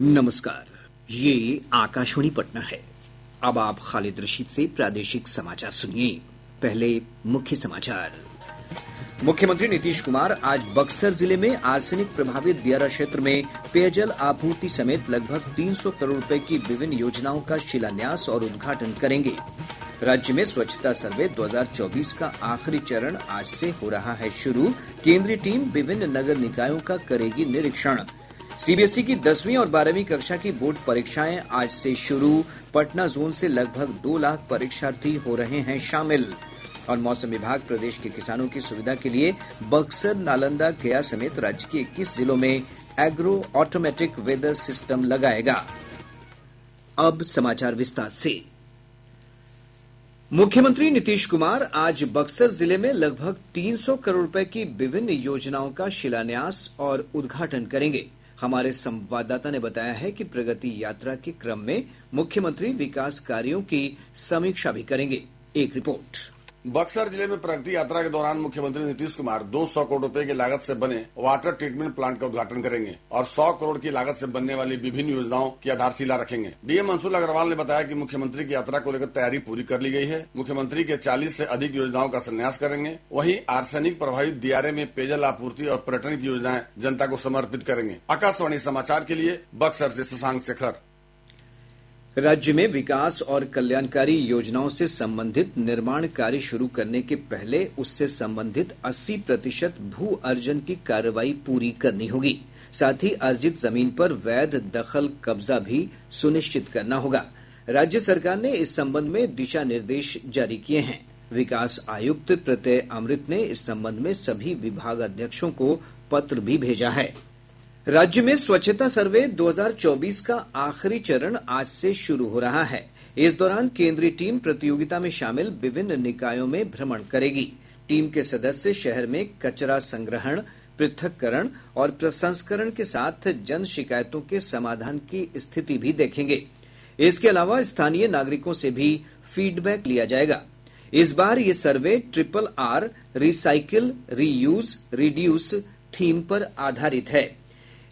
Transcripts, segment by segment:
नमस्कार, ये आकाशवाणी पटना है। अब आप खालिद रशीद से प्रादेशिक समाचार सुनिए। पहले मुख्य समाचार। मुख्यमंत्री नीतीश कुमार आज बक्सर जिले में आर्सेनिक प्रभावित दियारा क्षेत्र में पेयजल आपूर्ति समेत लगभग 300 करोड़ रुपए की विभिन्न योजनाओं का शिलान्यास और उद्घाटन करेंगे। राज्य में स्वच्छता सर्वे 2024 का आखिरी चरण आज से हो रहा है शुरू। केंद्रीय टीम विभिन्न नगर निकायों का करेगी निरीक्षण। सीबीएसई की 10वीं और 12वीं कक्षा की बोर्ड परीक्षाएं आज से शुरू। पटना जोन से लगभग 2 लाख परीक्षार्थी हो रहे हैं शामिल। और मौसम विभाग प्रदेश के किसानों की सुविधा के लिए बक्सर, नालंदा, गया समेत राज्य के 21 जिलों में एग्रो ऑटोमेटिक वेदर सिस्टम लगाएगा। अब समाचार विस्तार से। मुख्यमंत्री नीतीश कुमार आज बक्सर जिले में लगभग 300 करोड़ रुपए की विभिन्न योजनाओं का शिलान्यास और उद्घाटन करेंगे। हमारे संवाददाता ने बताया है कि प्रगति यात्रा के क्रम में मुख्यमंत्री विकास कार्यों की समीक्षा भी करेंगे। एक रिपोर्ट। बक्सर जिले में प्रगति यात्रा के दौरान मुख्यमंत्री नीतीश कुमार 200 करोड़ रुपए की लागत से बने वाटर ट्रीटमेंट प्लांट का उद्घाटन करेंगे और 100 करोड़ की लागत से बनने वाली विभिन्न योजनाओं की आधारशिला रखेंगे। डीएम मंसूल अग्रवाल ने बताया कि मुख्यमंत्री की यात्रा को लेकर तैयारी पूरी कर ली गई है। मुख्यमंत्री के 40 से अधिक योजनाओं का शिलान्यास करेंगे। वहीं आर्सेनिक प्रभावित दियारे में पेयजल आपूर्ति और पर्यटन की योजनाएं जनता को समर्पित करेंगे। आकाशवाणी समाचार के लिए बक्सर से शशांक शेखर। राज्य में विकास और कल्याणकारी योजनाओं से संबंधित निर्माण कार्य शुरू करने के पहले उससे संबंधित 80% भू अर्जन की कार्रवाई पूरी करनी होगी। साथ ही अर्जित जमीन पर वैध दखल कब्जा भी सुनिश्चित करना होगा। राज्य सरकार ने इस संबंध में दिशा निर्देश जारी किए हैं। विकास आयुक्त प्रत्यय अमृत ने इस संबंध में सभी विभागाध्यक्षों को पत्र भी भेजा है। राज्य में स्वच्छता सर्वे 2024 का आखिरी चरण आज से शुरू हो रहा है। इस दौरान केंद्रीय टीम प्रतियोगिता में शामिल विभिन्न निकायों में भ्रमण करेगी। टीम के सदस्य शहर में कचरा संग्रहण, पृथक्करण और प्रसंस्करण के साथ जन शिकायतों के समाधान की स्थिति भी देखेंगे। इसके अलावा स्थानीय नागरिकों से भी फीडबैक लिया जाएगा। इस बार ये सर्वे RRR recycle, reuse, reduce theme पर आधारित है।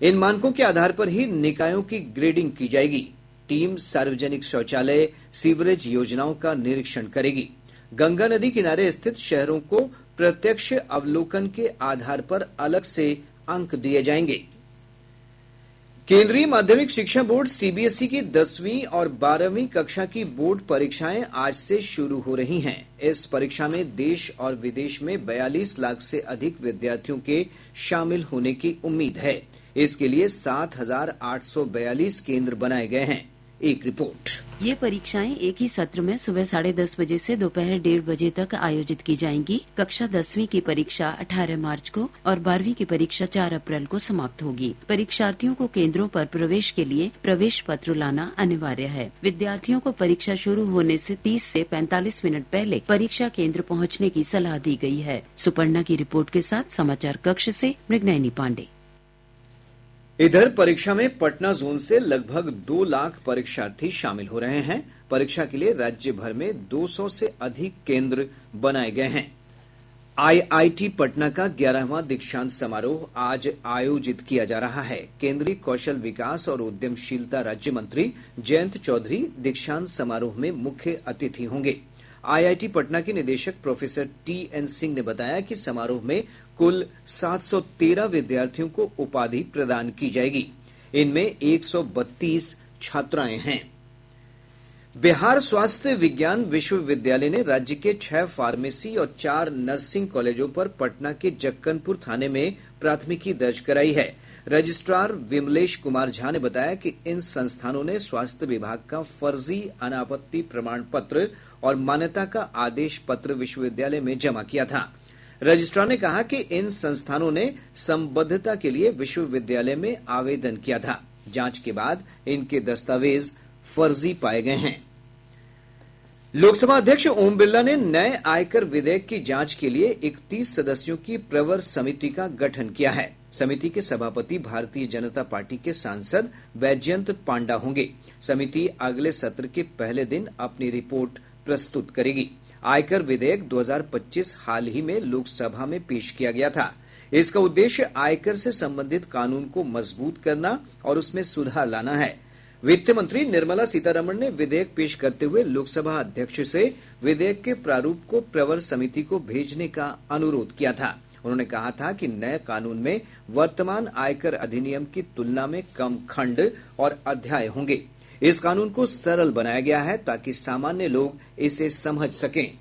इन मानकों के आधार पर ही निकायों की ग्रेडिंग की जाएगी। टीम सार्वजनिक शौचालय, सीवरेज योजनाओं का निरीक्षण करेगी। गंगा नदी किनारे स्थित शहरों को प्रत्यक्ष अवलोकन के आधार पर अलग से अंक दिए जाएंगे। केंद्रीय माध्यमिक शिक्षा बोर्ड सीबीएसई की 10वीं और 12वीं कक्षा की बोर्ड परीक्षाएं आज से शुरू हो रही हैं। इस परीक्षा में देश और विदेश में 42 लाख से अधिक विद्यार्थियों के शामिल होने की उम्मीद है। इसके लिए 7,842 केंद्र बनाए गए हैं। एक रिपोर्ट। ये परीक्षाएं एक ही सत्र में सुबह 10:30 बजे से दोपहर 1:30 बजे तक आयोजित की जाएंगी। कक्षा 10वीं की परीक्षा 18 मार्च को और 12वीं की परीक्षा 4 अप्रैल को समाप्त होगी। परीक्षार्थियों को केंद्रों पर प्रवेश के लिए प्रवेश पत्र लाना अनिवार्य है। विद्यार्थियों को परीक्षा शुरू होने से 30 से 45 मिनट पहले परीक्षा केंद्र पहुंचने की सलाह दी गई है। सुपर्णा की रिपोर्ट के साथ समाचार कक्ष से मृगनयनी पांडे। इधर परीक्षा में पटना जोन से लगभग 2 लाख परीक्षार्थी शामिल हो रहे हैं। परीक्षा के लिए राज्य भर में 200 से अधिक केंद्र बनाए गए हैं। आईआईटी पटना का 11वां दीक्षांत समारोह आज आयोजित किया जा रहा है। केंद्रीय कौशल विकास और उद्यमशीलता राज्य मंत्री जयंत चौधरी दीक्षांत समारोह में मुख्य अतिथि होंगे। आईआईटी पटना के निदेशक प्रोफेसर टीएन सिंह ने बताया कि समारोह में कुल 713 विद्यार्थियों को उपाधि प्रदान की जाएगी। इनमें 132 छात्राएं हैं। बिहार स्वास्थ्य विज्ञान विश्वविद्यालय ने राज्य के 6 फार्मेसी और 4 नर्सिंग कॉलेजों पर पटना के जक्कनपुर थाने में प्राथमिकी दर्ज कराई है। रजिस्ट्रार विमलेश कुमार झा ने बताया कि इन संस्थानों ने स्वास्थ्य विभाग का फर्जी अनापत्ति प्रमाण पत्र और मान्यता का आदेश पत्र विश्वविद्यालय में जमा किया था। रजिस्ट्रार ने कहा कि इन संस्थानों ने संबद्धता के लिए विश्वविद्यालय में आवेदन किया था। जांच के बाद इनके दस्तावेज फर्जी पाए गए हैं। लोकसभा अध्यक्ष ओम बिरला ने नए आयकर विधेयक की जांच के लिए 31 सदस्यों की प्रवर समिति का गठन किया है। समिति के सभापति भारतीय जनता पार्टी के सांसद वैजयंत पांडा होंगे। समिति अगले सत्र के पहले दिन अपनी रिपोर्ट प्रस्तुत करेगी। आयकर विधेयक 2025 हाल ही में लोकसभा में पेश किया गया था। इसका उद्देश्य आयकर से संबंधित कानून को मजबूत करना और उसमें सुधार लाना है। वित्त मंत्री निर्मला सीतारमण ने विधेयक पेश करते हुए लोकसभा अध्यक्ष से विधेयक के प्रारूप को प्रवर समिति को भेजने का अनुरोध किया था। उन्होंने कहा था कि नए कानून में वर्तमान आयकर अधिनियम की तुलना में कम खंड और अध्याय होंगे। इस कानून को सरल बनाया गया है ताकि सामान्य लोग इसे समझ सकें।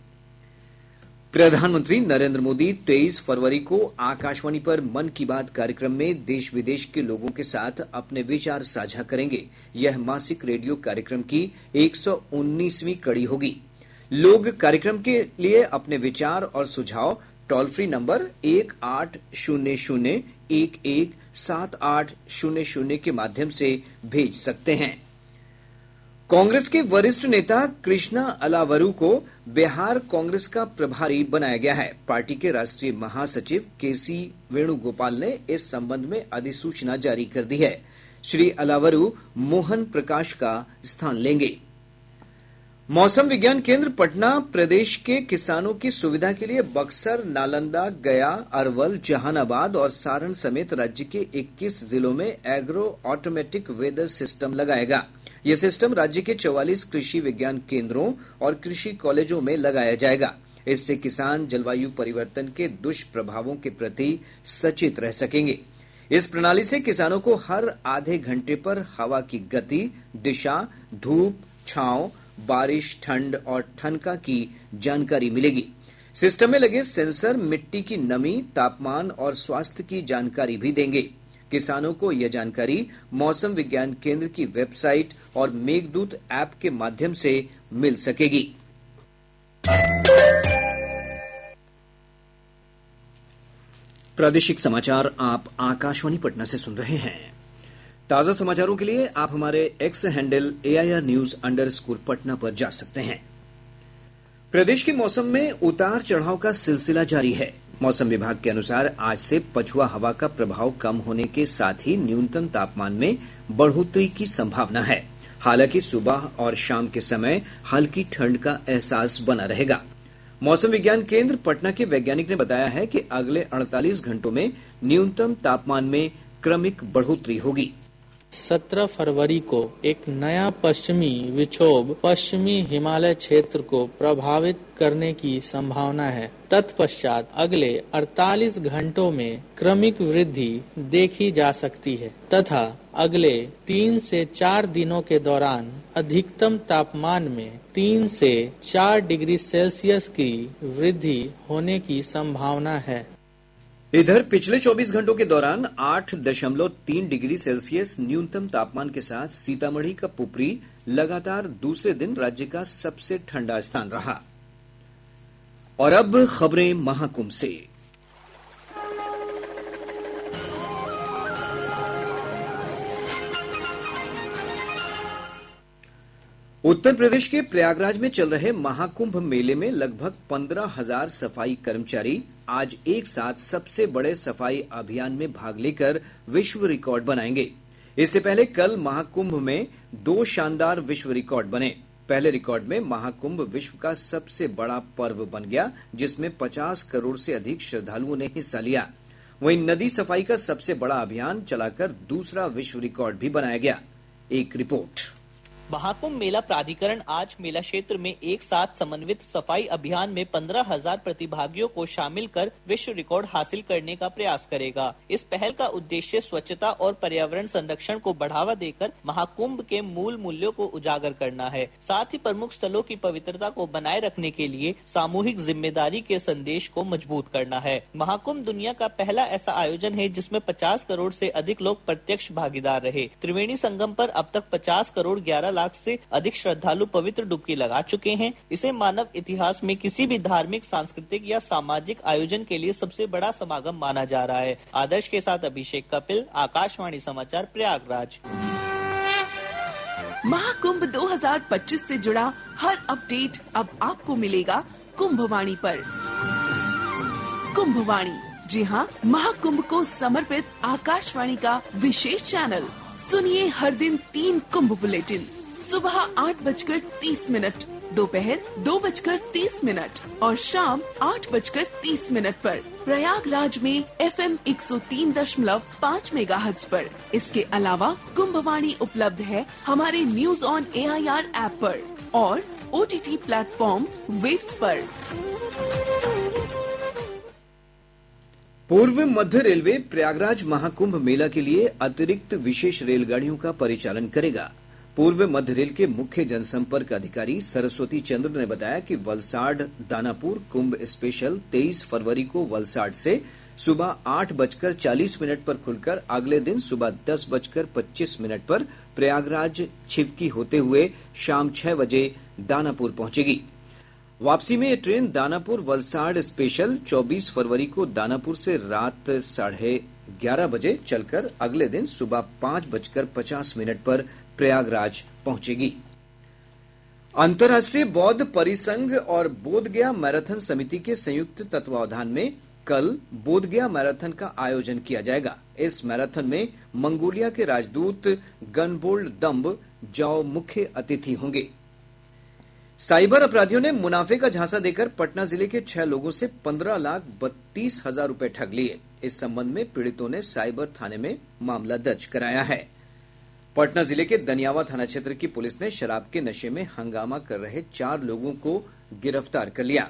प्रधानमंत्री नरेंद्र मोदी 23 फरवरी को आकाशवाणी पर मन की बात कार्यक्रम में देश विदेश के लोगों के साथ अपने विचार साझा करेंगे। यह मासिक रेडियो कार्यक्रम की 119वीं कड़ी होगी। लोग कार्यक्रम के लिए अपने विचार और सुझाव टोल फ्री नंबर 1800-117800 के माध्यम से भेज सकते हैं। कांग्रेस के वरिष्ठ नेता कृष्णा अलावरू को बिहार कांग्रेस का प्रभारी बनाया गया है। पार्टी के राष्ट्रीय महासचिव केसी वेणुगोपाल ने इस संबंध में अधिसूचना जारी कर दी है। श्री अलावरू मोहन प्रकाश का स्थान लेंगे। मौसम विज्ञान केंद्र पटना प्रदेश के किसानों की सुविधा के लिए बक्सर, नालंदा, गया, अरवल, जहानाबाद और सारण समेत राज्य के 21 जिलों में एग्रो ऑटोमेटिक वेदर सिस्टम लगाएगा। यह सिस्टम राज्य के 44 कृषि विज्ञान केंद्रों और कृषि कॉलेजों में लगाया जाएगा। इससे किसान जलवायु परिवर्तन के दुष्प्रभावों के प्रति सचेत रह सकेंगे। इस प्रणाली से किसानों को हर आधे घंटे पर हवा की गति, दिशा, धूप, छांव, बारिश, ठंड और ठनका की जानकारी मिलेगी। सिस्टम में लगे सेंसर मिट्टी की नमी, तापमान और स्वास्थ्य की जानकारी भी देंगे। किसानों को यह जानकारी मौसम विज्ञान केंद्र की वेबसाइट और मेघदूत ऐप के माध्यम से मिल सकेगी। प्रादेशिक समाचार आप आकाशवाणी पटना से सुन रहे हैं। ताजा समाचारों के लिए आप हमारे एक्स हैंडल AIR_News_ पर जा सकते हैं। प्रदेश के मौसम में उतार चढ़ाव का सिलसिला जारी है। मौसम विभाग के अनुसार आज से पछुआ हवा का प्रभाव कम होने के साथ ही न्यूनतम तापमान में बढ़ोतरी की संभावना है। हालांकि सुबह और शाम के समय हल्की ठंड का एहसास बना रहेगा। मौसम विज्ञान केंद्र पटना के वैज्ञानिक ने बताया है कि अगले 48 घंटों में न्यूनतम तापमान में क्रमिक बढ़ोतरी होगी। 17 फरवरी को एक नया पश्चिमी विक्षोभ पश्चिमी हिमालय क्षेत्र को प्रभावित करने की संभावना है। तत्पश्चात अगले 48 घंटों में क्रमिक वृद्धि देखी जा सकती है तथा अगले 3 से 4 दिनों के दौरान अधिकतम तापमान में 3 से 4 डिग्री सेल्सियस की वृद्धि होने की संभावना है। इधर पिछले 24 घंटों के दौरान 8.3 डिग्री सेल्सियस न्यूनतम तापमान के साथ सीतामढ़ी का पुपरी लगातार दूसरे दिन राज्य का सबसे ठंडा स्थान रहा। और अब खबरें महाकुंभ से। उत्तर प्रदेश के प्रयागराज में चल रहे महाकुंभ मेले में लगभग 15,000 सफाई कर्मचारी आज एक साथ सबसे बड़े सफाई अभियान में भाग लेकर विश्व रिकॉर्ड बनाएंगे। इससे पहले कल महाकुंभ में 2 शानदार विश्व रिकॉर्ड बने। पहले रिकॉर्ड में महाकुंभ विश्व का सबसे बड़ा पर्व बन गया, जिसमें 50 करोड़ से अधिक श्रद्धालुओं ने हिस्सा लिया। वहीं नदी सफाई का सबसे बड़ा अभियान चलाकर दूसरा विश्व रिकॉर्ड भी बनाया गया। एक रिपोर्ट। महाकुंभ मेला प्राधिकरण आज मेला क्षेत्र में एक साथ समन्वित सफाई अभियान में 15,000 प्रतिभागियों को शामिल कर विश्व रिकॉर्ड हासिल करने का प्रयास करेगा। इस पहल का उद्देश्य स्वच्छता और पर्यावरण संरक्षण को बढ़ावा देकर महाकुंभ के मूल मूल्यों को उजागर करना है। साथ ही प्रमुख स्थलों की पवित्रता को बनाए रखने के लिए सामूहिक जिम्मेदारी के संदेश को मजबूत करना है। महाकुंभ दुनिया का पहला ऐसा आयोजन है जिसमें 50 करोड़ से अधिक लोग प्रत्यक्ष भागीदार रहे। त्रिवेणी संगम पर अब तक 50 करोड़ 11 लाख से अधिक श्रद्धालु पवित्र डुबकी लगा चुके हैं। इसे मानव इतिहास में किसी भी धार्मिक, सांस्कृतिक या सामाजिक आयोजन के लिए सबसे बड़ा समागम माना जा रहा है। आदर्श के साथ अभिषेक कपिल, आकाशवाणी समाचार, प्रयागराज। महाकुंभ 2025 से जुड़ा हर अपडेट अब आपको मिलेगा कुंभवाणी पर। कुंभवाणी, जी हाँ, महाकुंभ को समर्पित आकाशवाणी का विशेष चैनल। सुनिए हर दिन 3 कुंभ बुलेटिन सुबह 8:30 दोपहर 2:30 और शाम 8:30 पर प्रयागराज में FM 103.5 मेगाहर्ट्ज पर। इसके अलावा कुंभवाणी उपलब्ध है हमारे न्यूज ऑन AIR ऐप पर और OTT प्लेटफॉर्म वेव्स पर। पूर्व मध्य रेलवे प्रयागराज महाकुंभ मेला के लिए अतिरिक्त विशेष रेलगाड़ियों का परिचालन करेगा। पूर्व मध्य रेल के मुख्य जनसंपर्क अधिकारी सरस्वती चंद्र ने बताया कि वलसाड दानापुर कुंभ स्पेशल 23 फरवरी को वलसाड से सुबह 8:40 पर खुलकर अगले दिन सुबह 10:25 पर प्रयागराज छिवकी होते हुए शाम 6 बजे दानापुर पहुंचेगी। वापसी में यह ट्रेन दानापुर वलसाड स्पेशल 24 फरवरी को दानापुर से रात 11:30 बजे चलकर अगले दिन सुबह 5:50 पर प्रयागराज पहुंचेगी। अंतर्राष्ट्रीय बौद्ध परिसंघ और बोधगया मैराथन समिति के संयुक्त तत्वावधान में कल बोधगया मैराथन का आयोजन किया जाएगा। इस मैराथन में मंगोलिया के राजदूत गनबोल्ड दम्ब जाओ मुख्य अतिथि होंगे। साइबर अपराधियों ने मुनाफे का झांसा देकर पटना जिले के 6 लोगों से 15,32,000 रुपए ठग लिए। इस संबंध में पीड़ितों ने साइबर थाने में मामला दर्ज कराया है। पटना जिले के दनियावा थाना क्षेत्र की पुलिस ने शराब के नशे में हंगामा कर रहे 4 लोगों को गिरफ्तार कर लिया।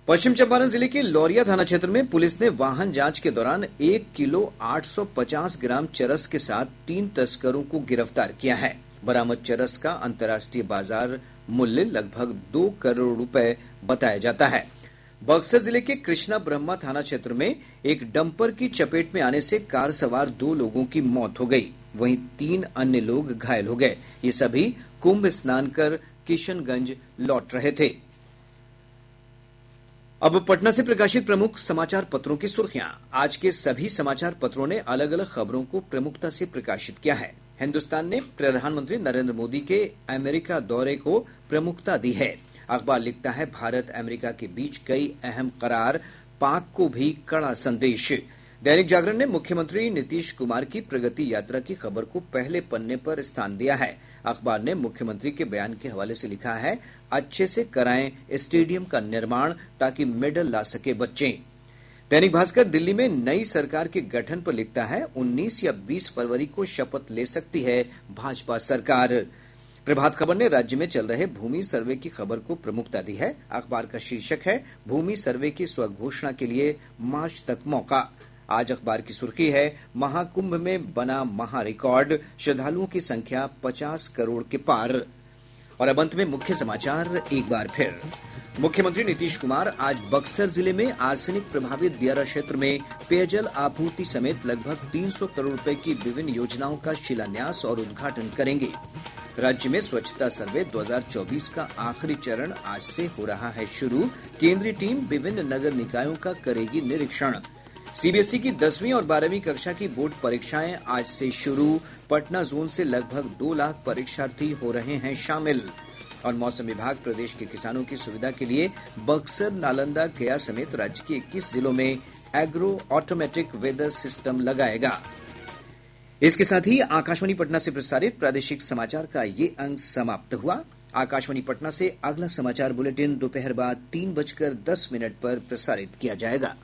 पश्चिम चंपारण जिले के लौरिया थाना क्षेत्र में पुलिस ने वाहन जांच के दौरान 1 किलो 850 ग्राम चरस के साथ 3 तस्करों को गिरफ्तार किया है। बरामद चरस का अंतर्राष्ट्रीय बाजार मूल्य लगभग 2 करोड़ रुपए बताया जाता है। बक्सर जिले के कृष्णा ब्रह्मा थाना क्षेत्र में एक डंपर की चपेट में आने से कार सवार 2 लोगों की मौत हो गई, वहीं 3 अन्य लोग घायल हो गए। ये सभी कुंभ स्नान कर किशनगंज लौट रहे थे। अब पटना से प्रकाशित प्रमुख समाचार पत्रों की सुर्खियां। आज के सभी समाचार पत्रों ने अलग अलग खबरों को प्रमुखता से प्रकाशित किया है। हिन्दुस्तान ने प्रधानमंत्री नरेंद्र मोदी के अमेरिका दौरे को प्रमुखता दी है। अखबार लिखता है भारत अमेरिका के बीच कई अहम करार, पाक को भी कड़ा संदेश। दैनिक जागरण ने मुख्यमंत्री नीतीश कुमार की प्रगति यात्रा की खबर को पहले पन्ने पर स्थान दिया है। अखबार ने मुख्यमंत्री के बयान के हवाले से लिखा है, अच्छे से कराएं स्टेडियम का निर्माण ताकि मेडल ला सके बच्चे। दैनिक भास्कर दिल्ली में नई सरकार के गठन पर लिखता है, 19 या 20 फरवरी को शपथ ले सकती है भाजपा सरकार। प्रभात खबर ने राज्य में चल रहे भूमि सर्वे की खबर को प्रमुखता दी है। अखबार का शीर्षक है, भूमि सर्वे की स्वघोषणा के लिए मार्च तक मौका। आज अखबार की सुर्खी है, महाकुंभ में बना महा रिकॉर्ड, श्रद्धालुओं की संख्या 50 करोड़ के पार। और अब अंत में मुख्य समाचार एक बार फिर। मुख्यमंत्री नीतीश कुमार आज बक्सर जिले में आर्सेनिक प्रभावित दियारा क्षेत्र में पेयजल आपूर्ति समेत लगभग 300 करोड़ रुपए की विभिन्न योजनाओं का शिलान्यास और उद्घाटन करेंगे। राज्य में स्वच्छता सर्वे 2024 का आखिरी चरण आज से हो रहा है शुरू। केंद्रीय टीम विभिन्न नगर निकायों का करेगी निरीक्षण। सीबीएसई की 10वीं और 12वीं कक्षा की बोर्ड परीक्षाएं आज से शुरू। पटना जोन से लगभग 2 लाख परीक्षार्थी हो रहे हैं शामिल। और मौसम विभाग प्रदेश के किसानों की सुविधा के लिए बक्सर, नालंदा, गया समेत राज्य के 21 जिलों में एग्रो ऑटोमेटिक वेदर सिस्टम लगाएगा। इसके साथ ही आकाशवाणी पटना से प्रसारित प्रादेशिक समाचार का ये अंक समाप्त हुआ। आकाशवाणी पटना से अगला समाचार बुलेटिन दोपहर बाद 3:10 पर प्रसारित किया जाएगा।